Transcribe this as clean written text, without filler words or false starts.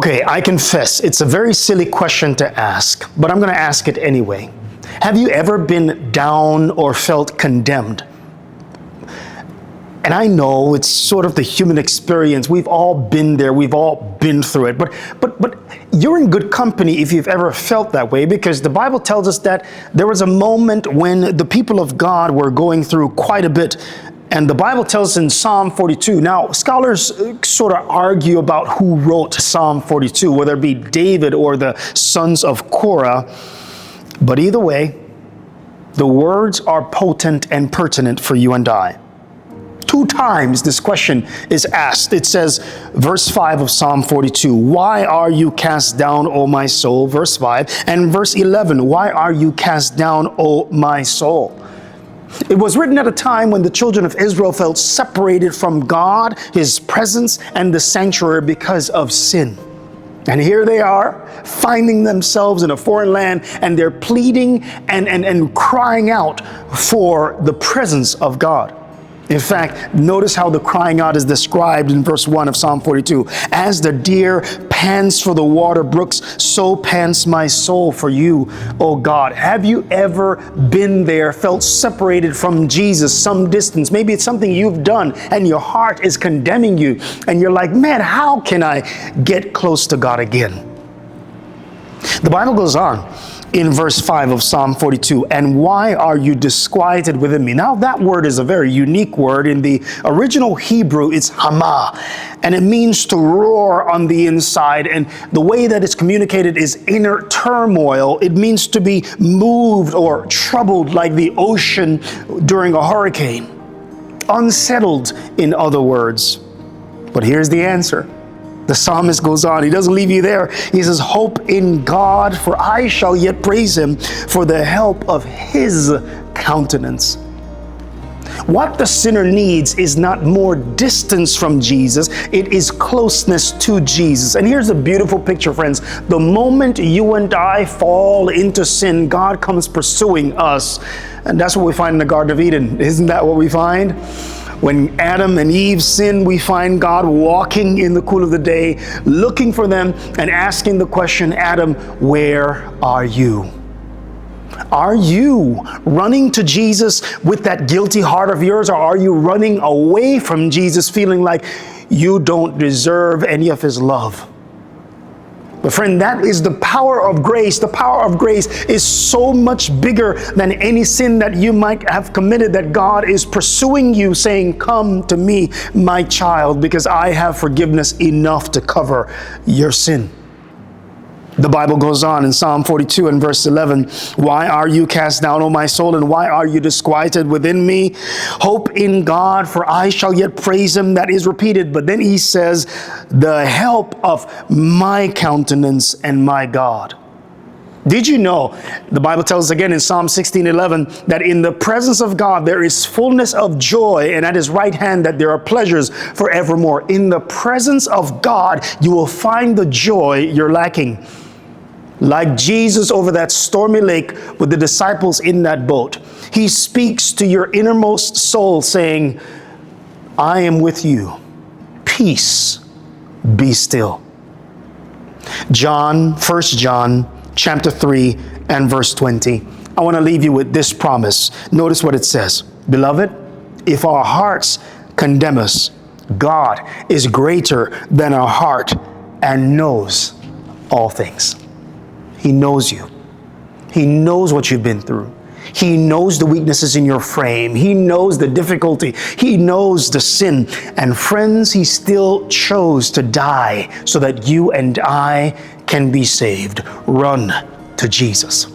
Okay, I confess, it's a very silly question to ask, but I'm going to ask it anyway. Have you ever been down or felt condemned? And I know it's sort of the human experience. We've all been there. We've all been through it. But you're in good company if you've ever felt that way, because the Bible tells us that there was a moment when the people of God were going through quite a bit. And the Bible tells us in Psalm 42. Now, scholars sort of argue about who wrote Psalm 42, whether it be David or the sons of Korah. But either way, the words are potent and pertinent for you and I. 2 times this question is asked. It says, verse 5 of Psalm 42, "Why are you cast down, O my soul?" Verse 5. And verse 11, "Why are you cast down, O my soul?" It was written at a time when the children of Israel felt separated from God, His presence, and the sanctuary because of sin. And here they are, finding themselves in a foreign land, and they're pleading and crying out for the presence of God. In fact, notice how the crying out is described in verse 1 of Psalm 42. "As the deer pants for the water brooks, so pants my soul for you, O God." Have you ever been there, felt separated from Jesus some distance? Maybe it's something you've done and your heart is condemning you. And you're like, man, how can I get close to God again? The Bible goes on in verse 5 of Psalm 42, "And why are you disquieted within me?" Now that word is a very unique word. In the original Hebrew, it's hama, and it means to roar on the inside. And the way that it's communicated is inner turmoil. It means to be moved or troubled like the ocean during a hurricane. Unsettled, in other words. But here's the answer. The psalmist goes on. He doesn't leave you there. He says, "Hope in God, for I shall yet praise Him for the help of His countenance." What the sinner needs is not more distance from Jesus. It is closeness to Jesus. And here's a beautiful picture, friends. The moment you and I fall into sin, God comes pursuing us. And that's what we find in the Garden of Eden. Isn't that what we find? When Adam and Eve sinned, we find God walking in the cool of the day, looking for them and asking the question, "Adam, where are you?" Are you running to Jesus with that guilty heart of yours, or are you running away from Jesus feeling like you don't deserve any of His love? But friend, that is the power of grace. The power of grace is so much bigger than any sin that you might have committed, that God is pursuing you saying, "Come to me, my child, because I have forgiveness enough to cover your sin." The Bible goes on in Psalm 42 and verse 11, "Why are you cast down, O my soul, and why are you disquieted within me? Hope in God, for I shall yet praise Him." That is repeated, but then he says, "The help of my countenance and my God." Did you know, the Bible tells us again in Psalm 16:11, that in the presence of God there is fullness of joy, and at His right hand that there are pleasures forevermore. In the presence of God, you will find the joy you're lacking. Like Jesus over that stormy lake with the disciples in that boat, He speaks to your innermost soul saying, "I am with you. Peace, be still." First John chapter 3 and verse 20. I want to leave you with this promise. Notice what it says. "Beloved, if our hearts condemn us, God is greater than our heart and knows all things." He knows you. He knows what you've been through. He knows the weaknesses in your frame. He knows the difficulty. He knows the sin. And friends, He still chose to die so that you and I can be saved. Run to Jesus.